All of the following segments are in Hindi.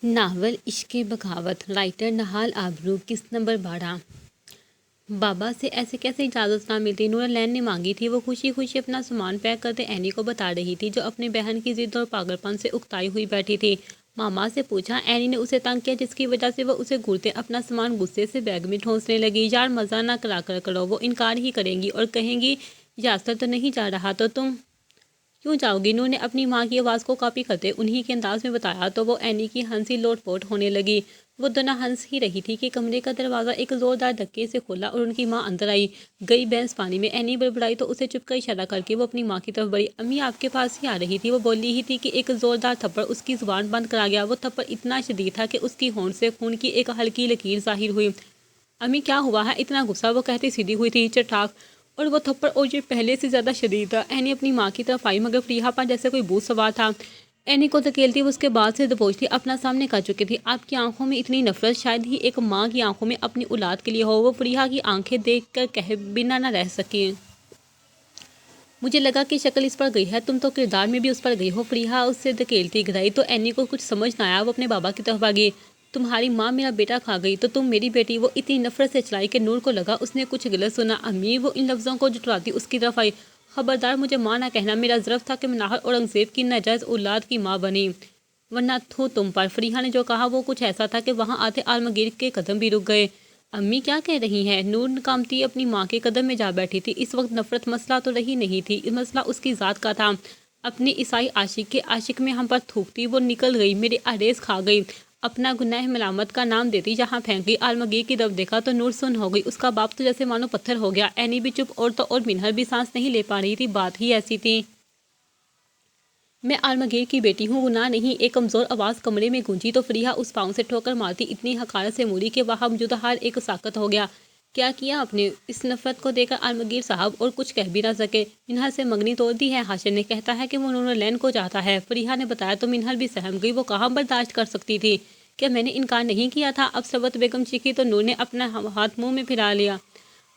नावल इश्क़े बगावत राइटर नहाल आबरू किस नंबर 12। बाबा से ऐसे कैसे इजाज़त ना मिलती, नूरलैन ने मांगी थी। वो खुशी खुशी अपना सामान पैक करते एनी को बता रही थी, जो अपनी बहन की जिद और पागलपन से उकताई हुई बैठी थी। मामा से पूछा। एनी ने उसे तंग किया, जिसकी वजह से वह उसे घूरते अपना सामान गुस्से से बैग में ठोंसने लगी। यार मज़ा ना कर करो, वो इनकार ही करेंगी और कहेंगी यासर तो नहीं जा रहा तो तुम क्यों जाओगी। नूर ने अपनी माँ की आवाज़ को कॉपी करते उन्हीं के अंदाज में बताया, तो वो एनी की हंसी लोटपोट होने लगी। वो दोनों हंस ही रही थी कि कमरे का दरवाज़ा एक ज़ोरदार धक्के से खोला और उनकी माँ अंदर आई। गई भैंस पानी में, एनी बड़बड़ाई तो उसे चुप कर इशारा करके वो अपनी माँ की तरफ बढ़ी। अम्मी आपके पास ही आ रही थी। वो बोली ही थी कि एक ज़ोरदार थप्पड़ उसकी ज़ुबान बंद करा गया। वो थप्पड़ इतना शदीद था कि उसकी होंठ से खून की एक हल्की लकीर जाहिर हुई। अम्मी क्या हुआ है इतना गुस्सा, वो कहती सीधी हुई थी। चटाक और वो थप्पड़ और ये पहले से ज़्यादा शदीद था। एनी अपनी माँ की तरफ आई, मगर फरीहा पर जैसे कोई भूत सवार था। एनी को धकेलती वो उसके बाद से दबोचती अपना सामने कर चुकी थी। आपकी आंखों में इतनी नफरत शायद ही एक माँ की आंखों में अपनी औलाद के लिए हो। वो फरीहा की आंखें देख कर कहे बिना न रह सकी। मुझे लगा कि शक्ल इस पर गई है, तुम तो किरदार में भी उस पर गई हो। फरीहा उससे धकेलती गिराई तो एनी को कुछ समझ ना आया। वो अपने बाबा की तरफ भागी। तुम्हारी माँ मेरा बेटा खा गई तो तुम मेरी बेटी। वो इतनी नफरत से चलाई कि नूर को लगा उसने कुछ गलत सुना। अम्मी, वो इन लफ्ज़ों को जुटवाती उसकी तरफ आई। खबरदार मुझे माँ ना कहना। मेरा ज़रफ़ था कि मैं नाहर औरंगज़ेब की नाजायज़ औलाद की माँ बनी, वरना थू तुम पर। फरीहा ने जो कहा वो कुछ ऐसा था कि वहाँ आते आलमगीर के कदम भी रुक गए। अम्मी क्या कह रही हैं। नूर कामती अपनी माँ के कदम में जा बैठी थी। इस वक्त नफरत मसला तो रही नहीं थी, मसला उसकी ज़ात का था। अपनी ईसाई आशिक के आशिक में हम पर थूकती वो निकल गई, मेरे अरेस खा गई। अपना गुनाह मलामत का नाम देती जहाँ फेंक गई। आलमगीर की तरफ देखा तो नूर सुन हो गई। उसका बाप तो जैसे मानो पत्थर हो गया। एनी भी चुप, और तो और मिनहर भी सांस नहीं ले पा रही थी। बात ही ऐसी थी। मैं आलमगीर की बेटी हूँ, गुनाह नहीं। एक कमज़ोर आवाज़ कमरे में गूंजी तो फरीहा उस पाँव से ठोकर मारती इतनी हकारत से मुड़ी कि वहाँ मौजूद हर एक साकत हो गया। क्या किया आपने। इस नफरत को देखकर आलमगीर साहब और कुछ कह भी ना सके। मिनहर से मंगनी तोड़ दी है। हाशिर ने कहता है कि वो नूरलैन को चाहता है। फरीहा ने बताया तो मिनहर भी सहम गई। वो कहाँ बर्दाश्त कर सकती थी। क्या मैंने इनकार नहीं किया था। अब सरबत बेगम चीखी तो नूर ने अपना हाथ मुँह में फिरा लिया।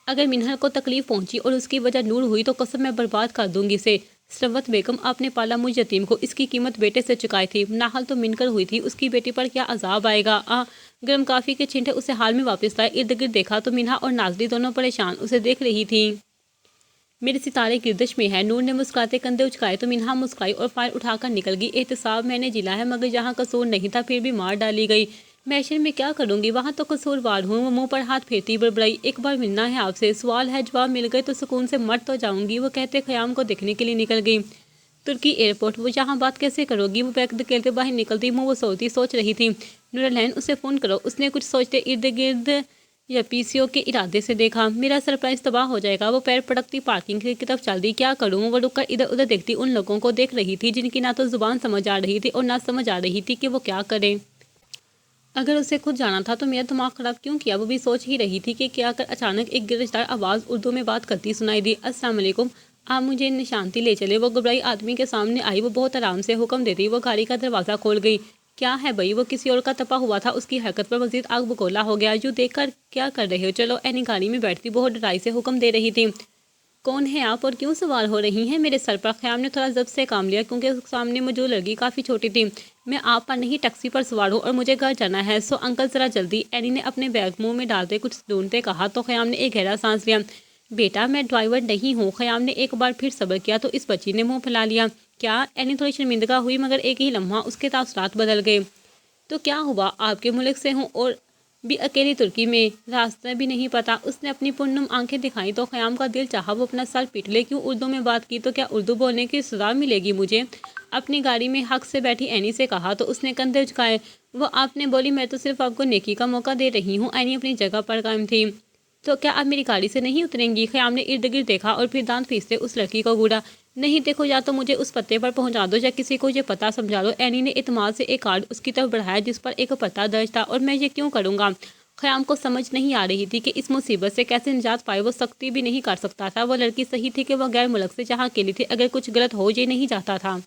अगर मिनहर को तकलीफ पहुंची और उसकी वजह नूर हुई तो कसम मैं बर्बाद कर दूंगी इसे। सरवत बेगम, आपने पाला मुझ यतीम को, इसकी कीमत बेटे से चुकाई थी। नाहल तो मिनकर हुई थी, उसकी बेटी पर क्या अजाब आएगा। गर्म काफ़ी के छिंटे उसे हाल में वापस लाए। इर्द गिर्द देखा तो मिनहा और नाजली दोनों परेशान उसे देख रही थी। मेरे सितारे गिरदश में है। नूर ने मुस्कुराते कंधे उचकाए तो मिनहा मुस्कुराई और फाइल उठाकर निकल गई। एहतसाब मैंने जिला है, मगर जहाँ कसूर नहीं था फिर भी मार डाली गई। मैशर में क्या करूँगी, वहाँ तो कसूरवार हूँ। वो मुँह पर हाथ फेरती बड़बड़ाई। एक बार मिलना है आपसे, सवाल है, जवाब मिल गए तो सुकून से मर तो जाऊँगी। वो कहते ख़याम को देखने के लिए निकल गई। तुर्की एयरपोर्ट। वो यहाँ बात कैसे करोगी। वो बैग धकेलते बाहर निकलती, मुँह वो सोच रही थी। नूरलैन, उसे फ़ोन करो। उसने कुछ सोचते इर्द गिर्द या पीसीओ के इरादे से देखा। मेरा सरप्राइज तबाह हो जाएगा। वो पैर पटकती पार्किंग की तरफ चल दी। क्या करूँ। वो रुककर इधर उधर देखती उन लोगों को देख रही थी जिनकी ना तो जुबान समझ आ रही थी और ना समझ आ रही थी कि वो क्या करे। अगर उसे खुद जाना था तो मेरा दिमाग ख़राब क्यों किया। वो भी सोच ही रही थी कि क्या कर अचानक एक गिरफ्तार आवाज़ उर्दू में बात करती सुनाई दी। अस्सलाम वालेकुम, आप मुझे निशांति ले चले। वो घबराई आदमी के सामने आई। वो बहुत आराम से हुक्म देती वो गाड़ी का दरवाज़ा खोल गई। क्या है भाई। वो किसी और का तपा हुआ था। उसकी हरकत पर मजीद आग बगोला हो गया। यूँ देख कर क्या कर रहे हो। चलो। एनी गाड़ी में बैठती बहुत डराई से हुक्म दे रही थी। कौन है आप और क्यों सवार हो रही हैं मेरे सर पर। ख़याम ने थोड़ा जब्त से काम लिया, क्योंकि सामने मौजूद लड़की काफ़ी छोटी थी। मैं आप पर नहीं टैक्सी पर सवार हूँ और मुझे घर जाना है। सो अंकल ज़रा जल्दी। एनी ने अपने बैग मुंह में डालते कुछ ढूंढते कहा तो ख़याम ने एक गहरा सांस लिया। बेटा मैं ड्राइवर नहीं हूँ। ख़याम ने एक बार फिर सब्र किया तो इस बच्ची ने मुँह फैला लिया। क्या। एनी थोड़ी शर्मिंदगा हुई, मगर एक ही लम्हा उसके तासरात बदल गए। तो क्या हुआ। आपके मुल्क से हूँ और भी अकेली तुर्की में, रास्ता भी नहीं पता। उसने अपनी पुरनुम आंखें दिखाई तो ख़याम का दिल चाहा वो अपना सर पीट ले। क्यों उर्दू में बात की तो क्या उर्दू बोलने की सज़ा मिलेगी मुझे। अपनी गाड़ी में हक से बैठी एनी से कहा तो उसने कंधे झुकाए। वो आपने बोली मैं तो सिर्फ आपको नेकी का मौका दे रही हूँ। एनी अपनी जगह पर कायम थी। तो क्या आप मेरी गाड़ी से नहीं उतरेंगी। ख़याम ने इर्द गिर्द देखा और फिर दांत पीसते उस लड़की को घूरा। नहीं देखो, या तो मुझे उस पत्ते पर पहुंचा दो या किसी को ये पता समझा दो। एनी ने इत्मीनान से एक कार्ड उसकी तरफ बढ़ाया जिस पर एक पता दर्ज था। और मैं ये क्यों करूँगा। ख़याम को समझ नहीं आ रही थी कि इस मुसीबत से कैसे निजात पाए। वो सख्ती भी नहीं कर सकता था। वो लड़की सही थी कि वह गैर मुल्क से जहाँ अकेली थी। अगर कुछ गलत हो ये नहीं जाता था,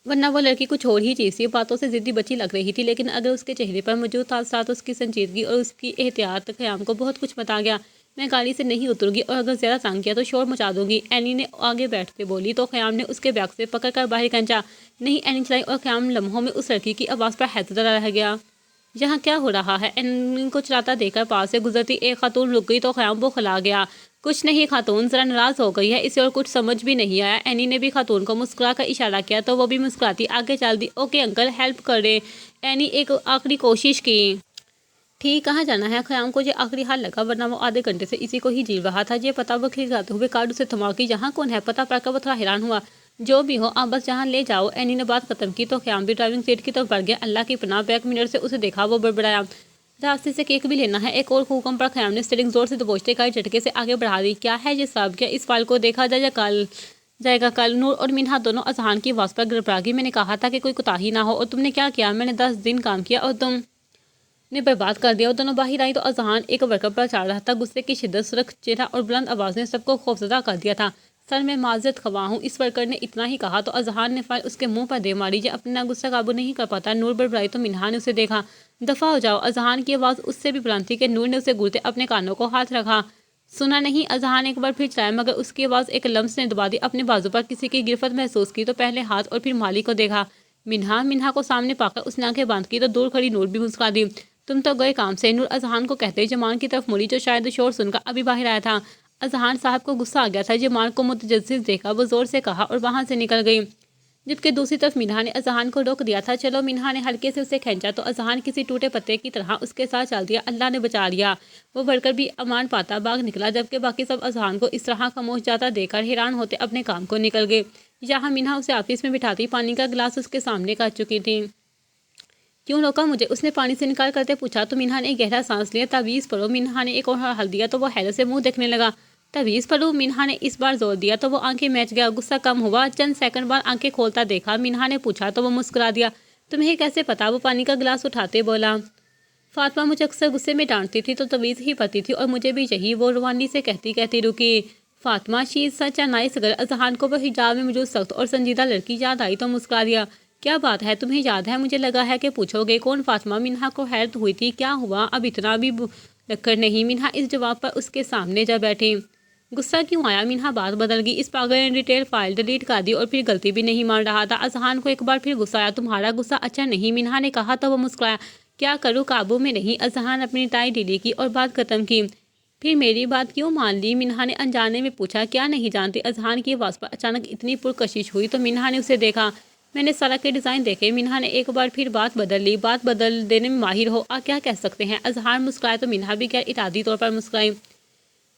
वरना वो लड़की कुछ और ही चीज़ थी। बातों से ज़िद्दी बच्ची लग रही थी, लेकिन अगर उसके चेहरे पर मौजूद था साथ उसकी संजीदगी और उसकी एहतियात ख़याम को बहुत कुछ बता गया। मैं गाड़ी से नहीं उतरूंगी और अगर ज़्यादा तंग किया तो शोर मचा दूंगी, एनी ने आगे बैठते बोली। तो ख़याम ने उसके बैग से पकड़कर बाहर खींचा। नहीं, एनी चलाई और ख़याम लम्हों में उस लड़की की आवाज़ पर हैरतदा रह गया। यहाँ क्या हो रहा है? एनी को चलाता देखकर पास से गुजरती एक खातून रुक गई तो ख़याम बौखला गया। कुछ नहीं, खातून ज़रा नाराज़ हो गई है, इसे और कुछ समझ भी नहीं आया। एनी ने भी खातून को मुस्कुरा कर इशारा किया तो वो भी मुस्कुराती आगे चल दी। ओके अंकल, हेल्प करें। एनी एक आखिरी कोशिश की। ठीक, कहाँ जाना है? ख़याम को ये आखिरी हाल लगा, वरना वो आधे घंटे से इसी को ही झील रहा था। ये पता वो खिलखिलाते हुए कार्ड उसे थमा कि यहाँ कौन है? पता पाकर वो थोड़ा हैरान हुआ। जो भी हो, आप बस जहाँ ले जाओ। एनी ने बात खत्म की तो ख़याम भी ड्राइविंग सीट की तरफ बढ़ गया। अल्लाह की पनाह, बैक मिनट से उसे देखा वो बड़बड़ाया। रास्ते से केक भी लेना है। एक और हुक्म पर ख़याम ने स्टीयरिंग जोर से दबोचते गाड़ी झटके से आगे बढ़ा दी। क्या है ये सब? क्या इस फाइल को देखा जाए या कल जाएगा? कल। नूर और मिन्हा दोनों अजहान की आवाज़ पर गिड़गिड़ा गई। मैंने कहा था कि कोई कोताही ना हो और तुमने क्या किया? मैंने 10 दिन काम किया और तुम ने बर्बाद कर दिया। और दोनों बाहर आई तो अजहान एक वर्कर पर चढ़ रहा था। गुस्से की शिद्दत, सुर्ख चेहरा और बुलंद आवाज़ ने सबको खौफजदा कर दिया था। सर, मैं माजरत खवा हूँ, इस वर्कर ने इतना ही कहा तो अजहान ने फाइल उसके मुंह पर दे मारी। ये अपना गुस्सा काबू नहीं कर पाता। नूर बड़बड़ाई तो मिन्हा ने उसे देखा। दफ़ा हो जाओ। अजहान की आवाज़ उससे भी बुलंद थी कि नूर ने उसे घूरते अपने कानों को हाथ रखा। सुना नहीं? अजहान एक बार फिर चलाया मगर उसकी आवाज़ एक लम्स ने दबा दी। अपने बाजू पर किसी की गिरफ्त महसूस की तो पहले हाथ और फिर माली को देखा। मिन्हा को सामने पाकर उसने आंखें बंद की तो दूर खड़ी नूर भी मुस्कुरा दी। तुम तो गए काम से। नूर अजहान को कहते जमान की तरफ मुड़ी जो शायद शोर सुनकर अभी बाहर आया था। अजहान साहब को गुस्सा आ गया था। जमान को मुतजस्सिस देखा, वो जोर से कहा और वहाँ से निकल गई। जबकि दूसरी तरफ मिन्हा ने अजहान को रोक दिया था। चलो। मिन्हा ने हल्के से उसे खींचा तो अजहान किसी टूटे पत्ते की तरह उसके साथ चल दिया। अल्लाह ने बचा लिया। वो वर्कर भी अमान पाता भाग निकला, जबकि बाकी सब अजहान को इस तरह खामोश जाता देखकर हैरान होते अपने काम को निकल गए। यहाँ मिन्हा उसे ऑफिस में बिठाती पानी का गिलास उसके सामने कर चुकी थी। क्यों रोका मुझे? उसने पानी से निकाल करते पूछा तो मिन्हा ने गहरा सांस लिया। तवीज़ पढ़ो। मिन्हा ने एक और हल दिया तो वो हैरत से मुंह देखने लगा। तवीज़ पढ़ो? मिन्हा ने इस बार जोर दिया तो वो आंखें मैच गया। गुस्सा कम हुआ। चंद सेकंड बाद आंखें खोलता देखा। मिन्हा ने पूछा तो वो मुस्कुरा दिया। तुम्हें कैसे पता? वो पानी का गिलास उठाते बोला। फातिमा मुझे अक्सर गुस्से में डांटती थी तो तवीज़ ही पढ़ती थी और मुझे भी यही। वो रुहानी से कहती कहती रुकी। Fatima, she is such a nice girl. Azhan को वो हिजाब में मौजूद सख्त और संजीदा लड़की याद आई तो मुस्कुरा दिया। क्या बात है? तुम्हें याद है? मुझे लगा है कि पूछोगे। कौन? फातिमा। मिन्हा को हैरत हुई थी। क्या हुआ? अब इतना भी लक्कड़ नहीं। मिन्हा इस जवाब पर उसके सामने जा बैठी। गुस्सा क्यों आया? मिन्हा बात बदल गई। इस पागल ने डिटेल फाइल डिलीट कर दी और फिर गलती भी नहीं मान रहा था। अजहान को एक बार फिर गुस्सा आया। तुम्हारा गुस्सा अच्छा नहीं, मिन्हा ने कहा तो वो मुस्कुराया। क्या करूँ, काबू में नहीं। अजहान अपनी टाई ढीली की और बात खत्म की। फिर मेरी बात क्यों मान ली? मिन्हा ने अनजाने में पूछा। क्या नहीं जानती? अजहान की आवाज़ पर अचानक इतनी पुरकशिश हुई तो मिन्हा ने उसे देखा। मैंने सारा के डिज़ाइन देखे। मिन्हा ने एक बार फिर बात बदल ली। बात बदल देने में माहिर हो, क्या कह सकते हैं? अजहान मुस्कुराए तो मिन्हा भी गैर इरादी तौर पर मुस्कुराई।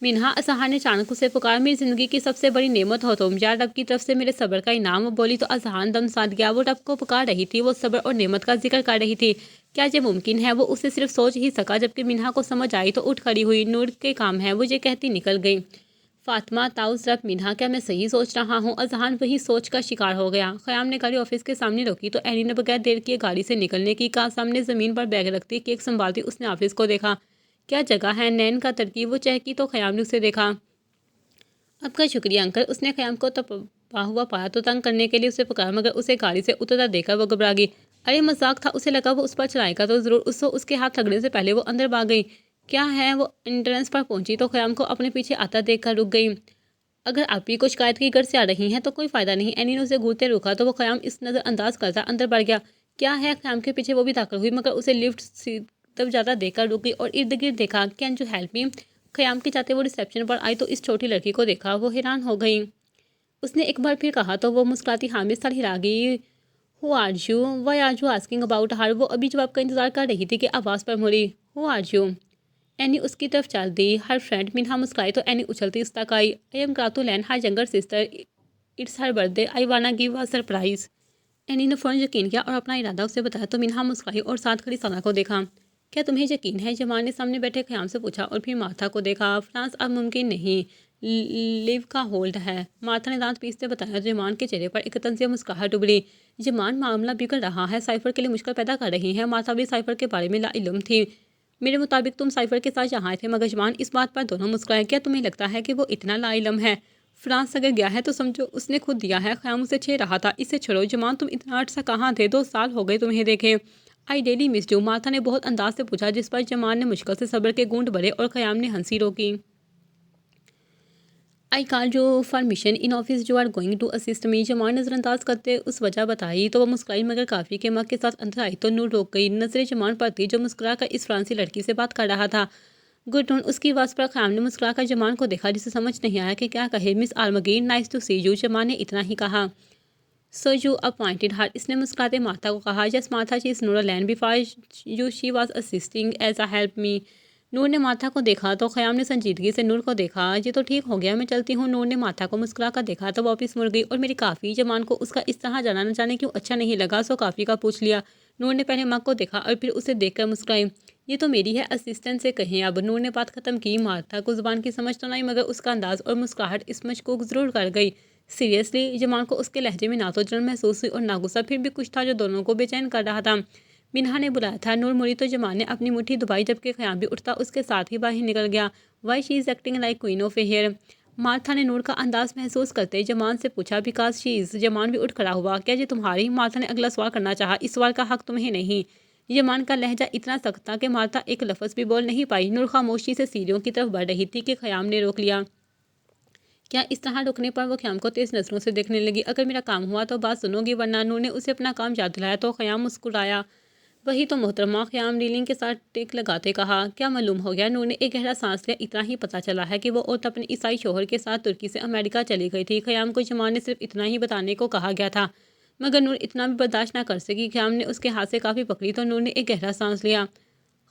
मिन्हा, अजहान ने अचानक उसे पुकारा। मेरी ज़िंदगी की सबसे बड़ी नेमत हो तुम। यार, रब की तरफ से मेरे सब्र का इनाम। बोली तो अजहान दम साध गया। वो रब को पुकार रही थी, वो सब्र और नेमत का जिक्र कर रही थी। क्या ये मुमकिन है? वो उसे सिर्फ सोच ही सका। जबकि मिन्हा को समझ आई तो उठ खड़ी हुई। नूर के काम है, वो ये कहती निकल गई। फातिमा, ताउस रब। मिन्हा, क्या मैं सही सोच रहा हूँ? अजहान वही सोच का शिकार हो गया। ख़याम ने गाड़ी ऑफिस के सामने रोकी तो एनी ने बगैर देर किए गाड़ी से निकलने की कहा। सामने ज़मीन पर बैग रखती केक संभालती उसने ऑफिस को देखा। क्या जगह है? नैन का तरकीब। वो चहकी तो ख़याम ने उसे देखा। आपका शुक्रिया अंकल। उसने ख़याम को तपा हुआ पाया तो तंग करने के लिए उसे पुकारा, मगर उसे गाड़ी से उतरता देखकर वो घबरा गई। अरे मजाक था। उसे लगा वो उस पर चलाएगा तो ज़रूर। उसके हाथ लगने से पहले वो अंदर भाग गई। क्या है? वो एंट्रेंस पर पहुंची तो ख़याम को अपने पीछे आता देखकर रुक गई। अगर आप भी कुछ शिकायत की घर से आ रही हैं तो कोई फ़ायदा नहीं। एनी ने उसे घूरते रोका तो वो ख़याम इस नज़रअंदाज करता अंदर बढ़ गया। क्या है? ख़याम के पीछे वो भी दाखिल हुई, मगर उसे लिफ्ट तब ज़्यादा देखकर रुक गई और इर्द गिर्द देखा। Can you help me? Khayyam के जाते वो रिसेप्शन पर आई तो इस छोटी लड़की को देखा। वो हैरान हो गई। उसने एक बार फिर कहा तो वो मुस्कुराती हामी सर हिला गई। Who are you? Why are you asking about her? वो अभी जवाब का इंतजार कर रही थी कि आवाज़ पर मुड़ी। Who are you? एनी उसकी तरफ चल दी। हर फ्रेंड। मिन्हा मुस्कुराई तो एनी उछलती उस तक आई। I am Quratulain, her younger sister. It's her birthday. I wanna give a surprise. Any ने फ़ौरन यकीन किया और अपना इरादा उसे बताया तो मिन्हा मुस्कुराई और साथ खड़ी सना को देखा। क्या तुम्हें यकीन है? जमान ने सामने बैठे ख़याम से पूछा और फिर मार्था को देखा। फ्रांस अब मुमकिन नहीं, लिव का होल्ड है। मार्था ने दांत पीसते बताया। जमान के चेहरे पर एक तंज़िया मुस्कुराहट उभरी। जमान, मामला बिगड़ रहा है। साइफर के लिए मुश्किल पैदा कर रही है। मार्था भी साइफर के बारे में लाइल्म थी। मेरे मुताबिक तुम साइफर के साथ यहाँ थे, मगर जमान। इस बात पर दोनों मुस्कुराए। क्या तुम्हें लगता है कि वो इतना लाइल्म है? फ्रांस अगर गया है तो समझो उसने खुद दिया है। ख़याम उसे छे रहा था। इसे छोड़ो। जमान, तुम इतना अर्सा कहाँ थे? 2 साल हो गए तुम्हें देखे। आई डेली मिस्ड यू। मार्था ने बहुत अंदाज से पूछा, जिस पर जमान ने मुश्किल से सब्र के गूंट भरे और ख़याम ने हंसी रोकी। I called you for mission in office जो are going to assist me. Zaman नज़रअंदाज करते उस वजह बताई तो वह मुस्कुराई, मगर काफ़ी के मग के साथ अंदर आई तो नूर रोक गई। नजरें जमान पर थी जो मुस्कुरा कर इस फ्रांसी लड़की से बात कर रहा था। गुड टोन उसकी आवाज़ पर ख़याम ने मुस्कुरा कर जमान को देखा, जिसे समझ नहीं आया कि क्या कहे। Miss Alamgir, nice to see you. Zaman ने इतना ही कहा। सो यू अपॉइंटेड हर, इसने मुस्कुराते मार्था को कहा। Just Martha she is Noor land before you she was assisting as a help me. Noor ने माथा को देखा तो ख़याम ने संजीदगी से नूर को देखा। ये तो ठीक हो गया, मैं चलती हूँ। नूर ने माथा को मुस्कुरा कर देखा तो वापस मुड़ गई और मेरी काफ़ी जमान को उसका इस तरह जाना न जाने क्यों अच्छा नहीं लगा, सो काफ़ी का पूछ लिया। नूर ने पहले मग को देखा और फिर उसे देखकर मुस्कुराई। ये तो मेरी है, असिस्टेंट से कहें अब। नूर ने बात ख़त्म की। मार्था को ज़ुबान की समझ तो नहीं, मगर उसका अंदाज़ और मुस्कुराहट इस मशकूक ज़रूर कर गई। सीरियसली, जमान को उसके लहजे में ना तो जलन महसूस हुई और ना गुस्सा, फिर भी कुछ था जो दोनों को बेचैन कर रहा था। मिन्हा ने बुलाया था। नूर मुड़ी तो जमान ने अपनी मुट्ठी दबाई, जबकि ख़याम भी उठता उसके साथ ही बाहर निकल गया। Why she is acting like queen of here. Martha ने नूर का अंदाज महसूस करते जमान से पूछा। Because she is. जमान भी उठ खड़ा हुआ। क्या ये तुम्हारी? मार्था ने अगला सवाल करना चाहा। इस सवाल का हक तुम्हें नहीं। जमान का लहजा इतना सख्त था कि मार्था एक लफ्ज़ भी बोल नहीं पाई। नूर खामोशी से सीढ़ियों की तरफ बढ़ रही थी कि ख़याम ने रोक लिया। क्या इस तरह रुकने पर वो ख़याम को तेज़ नज़रों से देखने लगी। अगर मेरा काम हुआ तो बात सुनोगी, वरना। नूर ने उसे अपना काम याद दिलाया तो ख़याम मुस्कुराया। वही तो मोहतरमा, ख़याम रीलिंग के साथ टेक लगाते कहा। क्या मालूम हो गया? नूर ने एक गहरा सांस लिया। इतना ही पता चला है कि वो औरत अपने ईसाई शोहर के साथ तुर्की से अमेरिका चली गई थी। ख़याम को जमान ने सिर्फ इतना ही बताने को कहा गया था, मगर नूर इतना भी बर्दाश्त ना कर सकी। ख़याम ने उसके हाथ से काफ़ी पकड़ी तो नूर ने एक गहरा सांस लिया।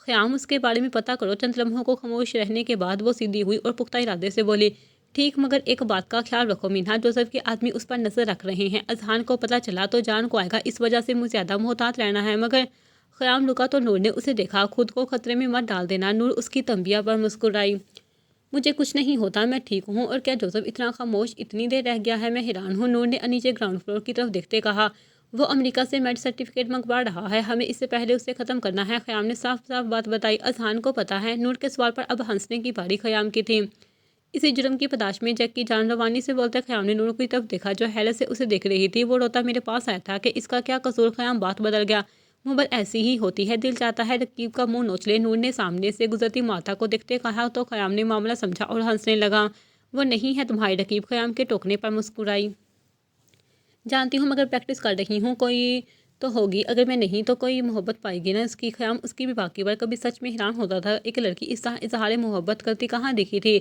ख़याम, उसके बारे में पता करो। चंद लम्हों को खामोश रहने के बाद वो सीधी हुई और पुख्ता इरादे से बोली। ठीक, मगर एक बात का ख्याल रखो मीना, जोसेफ के आदमी उस पर नज़र रख रहे हैं। अजहान को पता चला तो जान को आएगा। इस वजह से मुझे ज़्यादा मोहतात रहना है। मगर ख़याम रुका तो नूर ने उसे देखा। खुद को खतरे में मत डाल देना। नूर उसकी तंबिया पर मुस्कुराई। मुझे कुछ नहीं होता, मैं ठीक हूँ। और क्या जोसेफ इतना खामोश इतनी देर रह गया है? मैं हैरान हूँ। नूर ने नीचे ग्राउंड फ्लोर की तरफ देखते कहा। वो अमेरिका से मेडिकल सर्टिफिकेट मंगवा रहा है, हमें इससे पहले उसे ख़त्म करना है। ख़याम ने साफ साफ बात बताई। अजहान को पता है? नूर के सवाल पर अब हंसने की बारी ख़याम की थी। इसी जुर्म की पदाश में जैक की जान रवानी से बोलते ख़याम ने नूर की तरफ देखा, जो हैरत से उसे देख रही थी। वो रोता मेरे पास आया था कि इसका क्या कसूर? ख़याम बात बदल गया। मुहब्बत ऐसी ही होती है, दिल चाहता है रकीब का मुंह नोच ले। नूर ने सामने से गुजरती माता को देखते कहा तो ख़याम ने मामला समझा और हंसने लगा। वो नहीं है तुम्हारी रकीब। ख़याम के टोकने पर मुस्कुराई। जानती हूँ, मगर प्रैक्टिस कर रही हूँ। कोई तो होगी, अगर मैं नहीं तो कोई मोहब्बत पाएगी ना उसकी। ख़याम उसकी भी बाकी बार कभी सच में हैरान होता था। एक लड़की इस तरह इजहार मोहब्बत करती कहाँ देखी थी।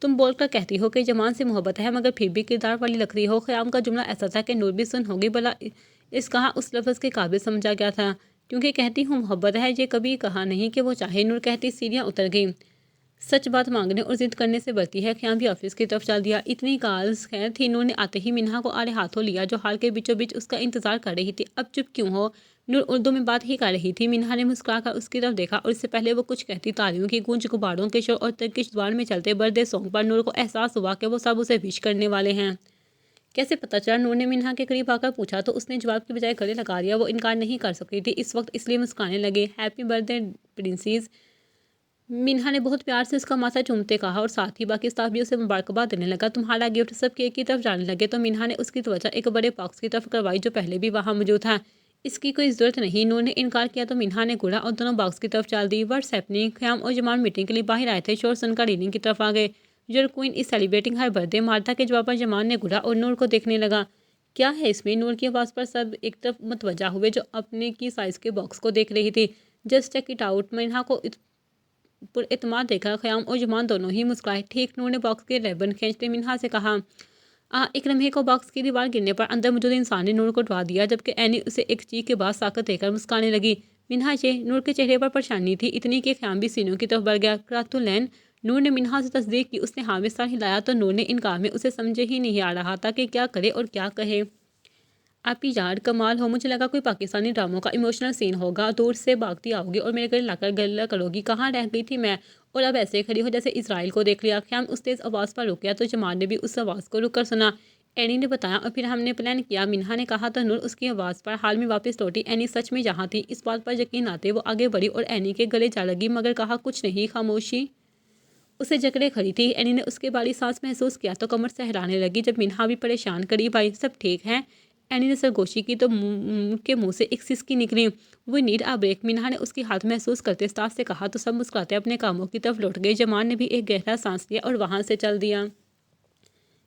तुम बोलकर कहती हो कि जमान से मोहब्बत है, मगर फिर भी किरदार वाली लग रही हो। ख़याम का जुमला ऐसा था कि नूर भी सुन होगी, भला इस कहा उस लफ्ज़ के काबिल समझा गया था। क्योंकि कहती हूँ मोहब्बत है, ये कभी कहा नहीं कि वो चाहे। नूर कहती सीढ़ियाँ उतर गई। सच बात मांगने और जिद करने से बढ़ती है। ख़याम भी ऑफिस की तरफ चल दिया। इतनी काल्स खैर थी। नूर ने आते ही मिन्हा को आड़े हाथों लिया, जो हाल के बीचों बीच उसका इंतजार कर रही थी। अब चुप क्यों हो? नूर उर्दू में बात ही कर रही थी। मिन्हा ने मुस्कुरा कर उसकी तरफ देखा और इससे पहले वो कुछ कहती, तालियों की गूंज, गुब्बारों के शोर और तर्किश ज़ुबान में चलते बर्थडे सॉन्ग पर नूर को एहसास हुआ कि वो सब उसे विश करने वाले हैं। कैसे पता चला? नूर ने मिन्हा के करीब आकर पूछा तो उसने जवाब की बजाय गले लगा लिया। वो इनकार नहीं कर सकती थी इस वक्त, इसलिए मुस्कुराने लगे। Happy birthday princess. मिन्हा ने बहुत प्यार से उसका माथा चूमते कहा और साथ ही बाकी स्टाफ भी उसे मुबारकबाद देने लगा। तुम्हारा गिफ्ट। सब केक की तरफ जाने लगे तो मिन्हा ने उसकी तवज्जो एक बड़े बॉक्स की तरफ करवाई, जो पहले भी वहाँ मौजूद था। इसकी कोई ज़रूरत नहीं। नूर ने इनकार किया तो मिन्हा ने घूरा और दोनों बॉक्स की तरफ चल दी। What's happening? ख़याम और जमान मीटिंग के लिए बाहर आए थे। शोर सुनकर रीलिंग की तरफ आ गए। Your queen is celebrating her birthday. Martha के जवाब पर जमान ने घूरा और नूर को देखने लगा। क्या है इसमें? नूर की आवाज़ पर सब एक तरफ मतवजा हुए, जो अपने की साइज़ के बॉक्स को देख रही थी। Just check it out. Minha को पुरएतमाद देखा। ख़याम और जुमान दोनों ही मुस्कुराए। ठीक। नूर ने बॉक्स के रिबन खींचते मिन्हा से कहा। एक लम्हे को बॉक्स की दीवार गिरने पर अंदर मौजूद इंसान ने नूर को डरा दिया, जबकि एनी उसे एक चीख के बाद साकत देकर मुस्कुराने लगी। मिन्हा ये? नूर के चेहरे पर परेशानी थी, इतनी कि ख़याम भी सीनों की तरफ बढ़ गया। क्रातुलैन। नूर ने मिन्हा से तस्दीक की। उसने हाँ में सर हिलाया तो नूर ने इनकार में। उसे समझे ही नहीं आ रहा था कि क्या करे और क्या कहे। आपी यार कमाल हो, मुझे लगा कोई पाकिस्तानी ड्रामों का इमोशनल सीन होगा। दूर से भागती आओगी और मेरे गले लाकर गला करोगी। कहाँ रह गई थी मैं? और अब ऐसे खड़ी हो जैसे इजराइल को देख लिया। ख़याम उस तेज़ आवाज़ पर रुक गया तो जमान ने भी उस आवाज़ को रुक कर सुना। एनी ने बताया और फिर हमने प्लान किया। मिन्हा ने कहा तो नूर उसकी आवाज़ पर हाल में वापस लौटी। एनी सच में यहाँ थी। इस बात पर यकीन आते वो आगे बढ़ी और एनी के गले जा लगी, मगर कहा कुछ नहीं। खामोशी उसे जकड़े खड़ी थी। एनी ने उसके बारी सांस महसूस किया तो कमर सहराने लगी। जब मिन्हा भी परेशान करीब आई। सब ठीक है? एनी ने सरगोशी की तो के मुंह से एक सिसकी निकली। वो नीड आ ब्रेक। मिन्हा ने उसकी हाथ महसूस करते स्टाफ से कहा तो सब मुस्कुराते अपने कामों की तरफ लौट गए। जमान ने भी एक गहरा सांस लिया और वहाँ से चल दिया।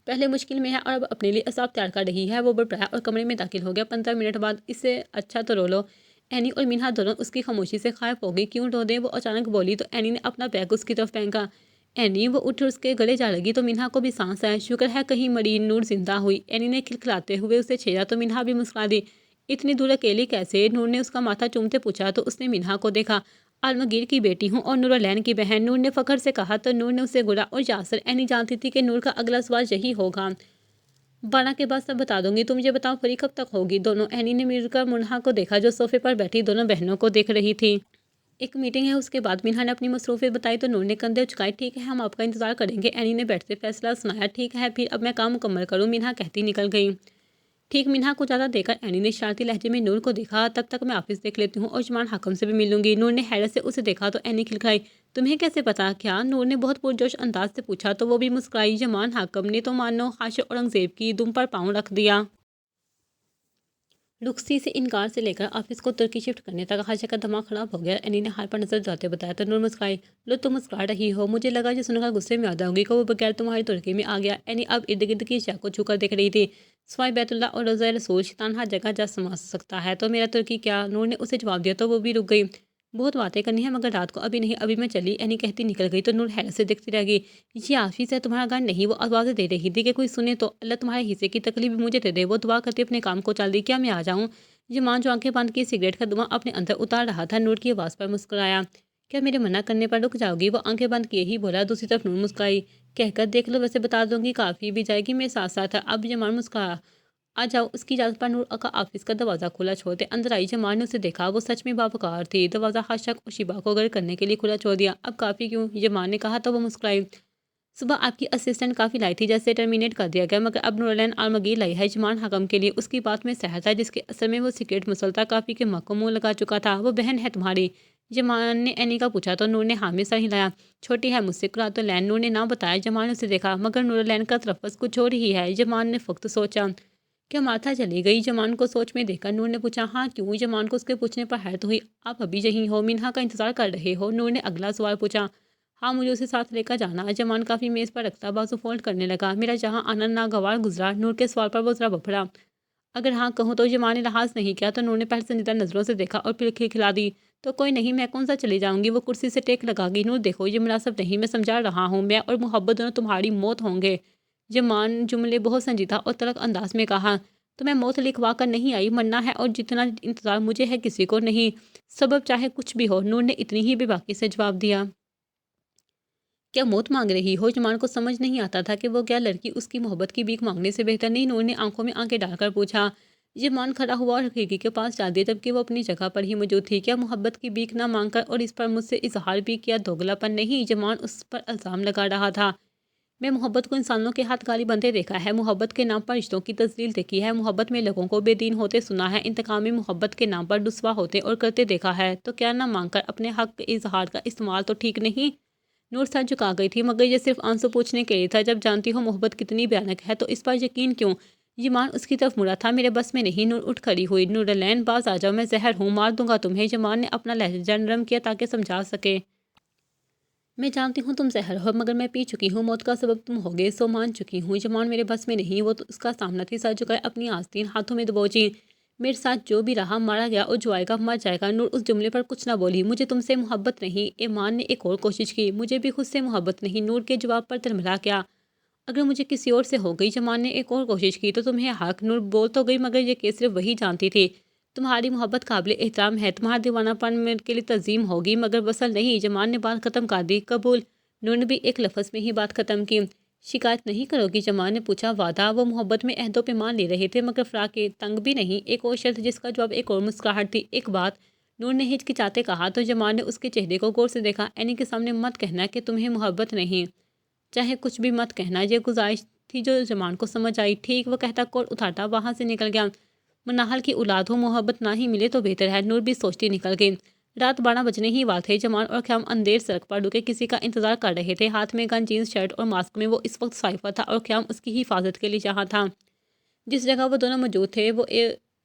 पहले मुश्किल में है और अब अपने लिए असाब तैयार कर रही है। वो बड़बड़ाया और कमरे में दाखिल हो गया। 15 मिनट बाद इससे अच्छा तो रो लो। एनी और मिन्हा दोनों उसकी खामोशी से गायब हो गई। क्यों रो दे, वो अचानक बोली तो एनी ने अपना बैग उसकी तरफ फेंका। एनी वो उठ उसके गले जा लगी तो मिन्हा को भी सांस आया। शुक्र है कहीं मरीन नूर जिंदा हुई। एनी ने खिलखिलाते हुए उसे छेड़ा तो मिन्हा भी मुस्कुरा दी। इतनी दूर अकेली कैसे, नूर ने उसका माथा चूमते पूछा तो उसने मिन्हा को देखा। आलमगीर की बेटी हूँ और नूरलैन की बहन, नूर ने फखर से कहा तो नूर ने उसे घूरा और यासर। एनी जानती थी कि नूर का अगला सवाल यही होगा। 12 के बाद सब बता दूंगी, तुम ये बताओ परी कब तक होगी। दोनों एनी ने मिलकर मुन्हा को देखा जो सोफे पर बैठी दोनों बहनों को देख रही थी। एक मीटिंग है उसके बाद। मिन्हा ने अपनी मसरूफियत बताई तो नूर ने कंधे उचकाए। ठीक है, हम आपका इंतजार करेंगे। एनी ने बैठते फैसला सुनाया। ठीक है फिर अब मैं काम मुकम्मल करूँ, मिन्हा कहती निकल गई। ठीक, मिन्हा को ज़्यादा देकर एनी ने शरारती लहजे में नूर को देखा। तब तक मैं ऑफिस देख लेती हूँ और जमान हाकम से भी मिल लूंगी। नूर ने हैरत से उसे देखा तो एनी खिलखिलाई। तुम्हें कैसे पता? क्या? नूर ने बहुत पुरजोश अंदाज से पूछा तो वो भी मुस्कुराई। जमान हाकम ने तो मानो हाशिर औरंगजेब की दुम पर पाँव रख दिया। रुखसी से इनकार से लेकर ऑफिस को तुर्की शिफ्ट करने तक हाशिया का दिमाग खराब हो गया। एनी ने हार पर नजर जाते बताया तो नूर मुस्कुराई। लो तुम मुस्कुरा रही हो, मुझे लगा जो सुनकर गुस्से में आ जाऊंगी को वो बगैर तुम्हारी तुर्की में आ गया। एनी अब इर्द गिर्द की अशिया को छूकर देख रही थी। सवाई बैतुल्ला और रोज़ा रसूल शैतान हर जगह जा समा सकता है तो मेरा तुर्की क्या? नूर ने उसे जवाब दिया तो वो भी रुक गई। बहुत बातें करनी है मगर रात को अभी नहीं, अभी मैं चली। एनी कहती निकल गई तो नूर हैरत से देखती रह गई। ये आफिस है तुम्हारा घर नहीं? वो आवाज़ें दे रही थी कि कोई सुने तो अल्लाह तुम्हारे हिस्से की तकलीफ भी मुझे दे दे। वो दुआ करती अपने काम को चल दी। क्या मैं आ जाऊँ? जमान जो आंखें बंद की सिगरेट का धुआं अपने अंदर उतार रहा था नूर की आवाज़ पर मुस्कुराया। क्या मेरे मना करने पर रुक जाओगी? वो आंखें बंद किए ही बोला। दूसरी तरफ नूर मुस्कुराई। कहकर देख लो, वैसे बता दूंगी काफ़ी भी जाएगी मेरे साथ साथ। अब जमान मुस्कुराया। आ जाओ। उसकी इजाज़त पर नूर का ऑफिस का दरवाज़ा खुला छोड़ते अंदर आई। जमान ने उसे देखा। वो सच में बावकार थी। दरवाज़ा हर शक और शिबा को गर्क करने के लिए खुला छोड़ दिया। अब काफ़ी क्यों? जमान ने कहा तो वो मुस्कुराई। सुबह आपकी असिस्टेंट काफ़ी लाई थी जैसे टर्मिनेट कर दिया गया, मगर अब नूरलैन आलमगीर लाई है जमान हकम के लिए। उसकी बात में सहर था जिसके असर में वो सिगरेट मुसलता काफ़ी के मक्को मुँह लगा चुका था। वो बहन है तुम्हारी? जमान ने एनी का पूछा तो नूर ने हाँ में सर हिलाया। छोटी है मुझसे, कुरा तो लैन। नूर ने ना बताया। जमान ने उसे देखा मगर नूरलैन का तरफ़्ज़ कुछ और ही है। जमान ने फ़क्त सोचा। क्या माथा चली गई? जमान को सोच में देखकर नूर ने पूछा। हाँ क्यों? जमान को उसके पूछने पर हैरत हुई। आप अभी यहीं हो? मिन्हा का इंतज़ार कर रहे हो? नूर ने अगला सवाल पूछा। हाँ मुझे उसे साथ लेकर जाना है। जमान काफ़ी मेज़ पर रखता बाजू फोल्ड करने लगा। मेरा जहाँ आना नागवार गुजरा। नूर के सवाल पर वो जरा बफड़ा। अगर हाँ कहूँ तो? जमान ने लिहाज नहीं किया तो नूर ने पहले संजीदा नज़रों से देखा और फिर खिलखिला दी। तो कोई नहीं, मैं कौन सा चली जाऊँगी। वो कुर्सी से टेक लगा गई। नूर देखो ये मुनासिब नहीं, मैं समझा रहा हूँ। मैं और मोहब्बत दोनों तुम्हारी मौत होंगे। जमान जुमले बहुत संजीदा और तलख अंदाज में कहा। तो मैं मौत लिखवा कर नहीं आई, मरना है और जितना इंतज़ार मुझे है किसी को नहीं। सबब चाहे कुछ भी हो। नूर ने इतनी ही बेबाकी से जवाब दिया। क्या मौत मांग रही हो? जमान को समझ नहीं आता था कि वो क्या लड़की उसकी मोहब्बत की भीख मांगने से बेहतर नहीं। नूर ने आंखों में आंखें डालकर पूछा। जमान खड़ा हुआ और खिड़की के पास जा दिया जबकि वो अपनी जगह पर ही मौजूद थी। क्या मोहब्बत की भीख ना मांगकर और इस पर मुझसे इजहार भी किया दोगलापन नहीं? जमान उस पर इल्ज़ाम लगा रहा था। मैं मोहब्बत को इंसानों के हाथ गाली बनते देखा है, मोहब्बत के नाम पर रिश्तों की तस्लील देखी है, मोहब्बत में लोगों को बेदीन होते सुना है, इंतकामी मोहब्बत के नाम पर रुस्वा होते और करते देखा है। तो क्या ना मांगकर अपने हक के इजहार का इस्तेमाल तो ठीक नहीं? नूर सर झुका गई थी मगर ये सिर्फ आंसू पूछने के लिए था। जब जानती हो मोहब्बत कितनी भयानक है तो इस पर यकीन क्यों? जमान उसकी तरफ मुड़ा था। मेरे बस में नहीं। नूर उठ खड़ी हुई। नूरलैन बाज आ जाओ, मैं जहर हूँ, मार दूंगा तुम्हें। जमान ने अपना लहजा नरम किया ताकि समझा सके। मैं जानती हूँ तुम जहर हो मगर मैं पी चुकी हूँ, मौत का सबब तुम होगे सो मान चुकी हूँ। जमान मेरे बस में नहीं। वो तो उसका सामना थी। सर झुकाए अपनी आस्तीन हाथों में दबोची। मेरे साथ जो भी रहा मारा गया और जो आएगा मर जाएगा। नूर उस जुमले पर कुछ ना बोली। मुझे तुमसे मोहब्बत नहीं। ईमान ने एक और कोशिश की। मुझे भी खुद से मोहब्बत नहीं। नूर के जवाब पर तिलमिला क्या? अगर मुझे किसी और से हो गई। जमान ने एक और कोशिश की तो तुम्हें हक। नूर बोल तो गई मगर ये केस सिर्फ वही जानती थी। तुम्हारी मोहब्बत काबिल एहतराम है, तुम्हारा दीवानापन मेरे के लिए तज़ीम होगी मगर वसल नहीं। जमान ने बात ख़त्म कर दी। कबूल। नूर ने भी एक लफ्ज़ में ही बात ख़त्म की। शिकायत नहीं करोगी? जमान ने पूछा। वादा? वो मोहब्बत में अहदो पैमान ले रहे थे मगर फ़राक के तंग भी नहीं। एक और शर्त जिसका जवाब एक और मुस्कुराहट थी। एक बात। नूर ने हिचकिचाते कहा तो जमान ने उसके चेहरे को गौर से देखा। एनी के सामने मत कहना कि तुम्हें मोहब्बत नहीं, चाहे कुछ भी मत कहना। ये गुजारिश थी जो जमान को समझ आई। ठीक, वो कहता कोट उठाता वहाँ से निकल गया। मनाहल की औलाद हो, मोहब्बत ना ही मिले तो बेहतर है। नूर भी सोचती निकल गई। रात 12 बजने ही वाले थे। जमान और ख्याम अंधेर सड़क पर रुके किसी का इंतजार कर रहे थे। हाथ में गन, जीन्स शर्ट और मास्क में वो इस वक्त साइफर था और ख्याम उसकी हिफाजत के लिए जहाँ था। जिस जगह वो दोनों मौजूद थे वो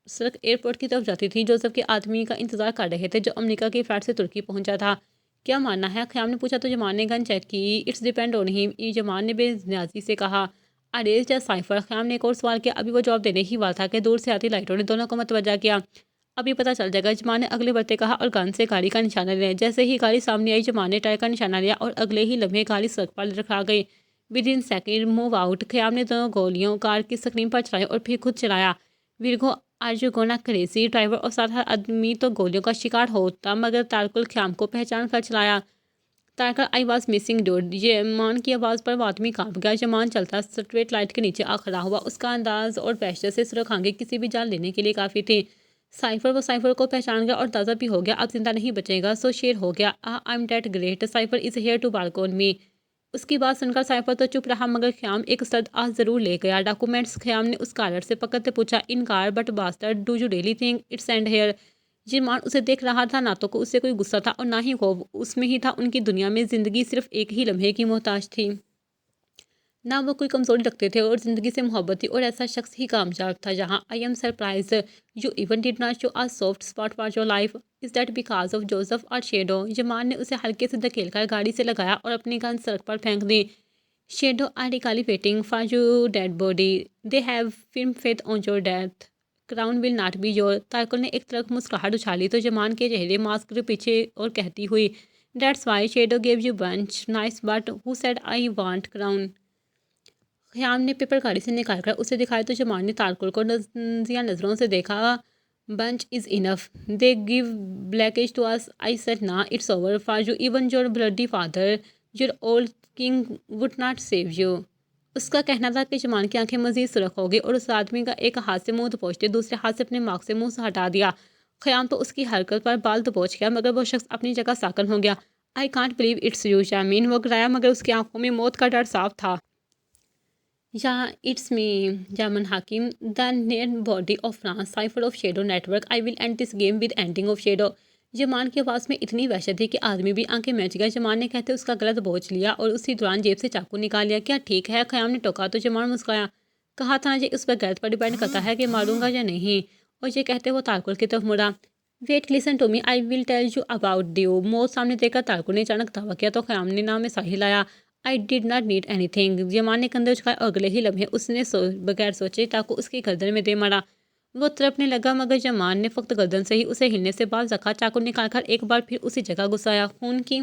सड़क एयरपोर्ट की तरफ जाती थी। जोसेफ के आदमी का इंतजार कर रहे थे जो अमेरिका की फ्लाइट से तुर्की पहुंचा था। क्या मानना है? ख्याम ने पूछा तो जमान ने गन चेक की। It's depend on him, Zaman ने बेनियाजी से कहा। अरेस्ट या साइफर? ख़याम ने एक और सवाल किया। अभी वो जवाब देने ही वाला था कि दूर से आती लाइटों ने दोनों को मतवज्जा किया। अभी पता चल जाएगा, जमान ने अगले बढ़ते कहा और गन से गाड़ी का निशाना लिया। जैसे ही गाड़ी सामने आई, जमान ने टायर का निशाना लिया और अगले ही लम्हे गाड़ी सड़क पर रखा गई। With in second move out. Khayyam ने दोनों गोलियों कार की स्क्रीन पर चलाई और फिर खुद चलाया। वीरगो आर गोना क्रेजी। ड्राइवर और साथ आदमी तो गोलियों का शिकार होता, मगर तारकुल ख़याम को पहचान कर चलाया। Tarkar I was missing dude. Zaman की आवाज़ पर वो आदमी कांप गया। जमान चलता स्ट्रीट लाइट के नीचे आ खड़ा हुआ। उसका अंदाज और पैशर से सुरख आंखें किसी भी जान लेने के लिए काफ़ी थी। वो साइफर को पहचान गया और ताज़ा भी हो गया। अब जिंदा नहीं बचेगा, सो शेर हो गया। I am that great, Cipher is here to bark on me. उसकी बात सुनकर साइफर तो चुप रहा, मगर ख़याम एक सद आज ज़रूर ले गया। डॉक्यूमेंट्स? ख़याम ने उस कार से पकड़ते पूछा। In car, but bastard, do you really think it's end here? जिमान उसे देख रहा था। ना तो को उससे कोई गुस्सा था और ना ही खौफ। उसमें ही था उनकी दुनिया में ज़िंदगी सिर्फ एक ही लम्हे की मोहताज थी। ना वो कोई कमज़ोरी रखते थे और ज़िंदगी से मोहब्बत थी, और ऐसा शख्स ही कामयाब था। जहाँ I am surprise you even did not show a soft spot for your life, is that because of Joseph और शेडो? जमान ने उसे हल्के से धकेल कर गाड़ी से लगाया और अपनी गन सड़क पर फेंक दी। शेडो आर रिकॉली waiting for you dead body, they have film faith on your death, crown will not be your. तारकुल ने एक तरफ मुस्कुराहट उछाली तो जमान के चेहरे मास्क के पीछे और कहती हुई, that's why shadow gave you bunch nice, but who said I want crown? Khayyam ने पेपर गाड़ी से निकाल कर उसे दिखाया तो जमान ने तारकुल को नजिया नज़रों से देखा। Bunch is enough, they give blockage to us, I said ना, it's over for you, even your bloody father, your old king would not save you. उसका कहना था कि जमान की आंखें मजीद सुरख हो गई और उस आदमी का एक हाथ से मुंह दबोचते दूसरे हाथ से अपने मार्ग से मुंह से हटा दिया। ख़याम तो उसकी हरकत पर बाल दबोच गया, मगर वो शख्स अपनी जगह साकन हो गया। I can't believe it's you जामीन, वो गिराया, मगर उसकी आंखों में मौत का डर साफ था। या इट्स मी जामन हाकिम, the net body of France, cipher of shadow network, I will and this game with ending of shadow. Zaman की आवाज़ में इतनी वहशत थी कि आदमी भी आंखें मैच गया। जमान ने कहते उसका गलत बोझ लिया और उसी दौरान जेब से चाकू निकाल लिया। क्या ठीक है? ख़याम ने टोका तो जमान मुस्कुराया। कहा था ये उस पर गलत पर डिपेंड करता है कि मारूंगा या नहीं। और ये कहते वो तारकुल की तरफ मुड़ा। Wait, listen to me, I will tell you about due. मौत सामने देखकर तारकुल ने अचानक दावा किया तो ख़याम ने नाम में साही लाया। I did not need any thing. Zaman ने कंधे उचकाए और अगले ही लम्हे उसने बगैर सोचे चाकू उसकी गर्दन में दे मारा। वो तड़पने लगा, मगर जमान ने फक्त गर्दन से ही उसे हिलने से बाज रखा। चाकू निकालकर एक बार फिर उसी जगह घुसाया। खून की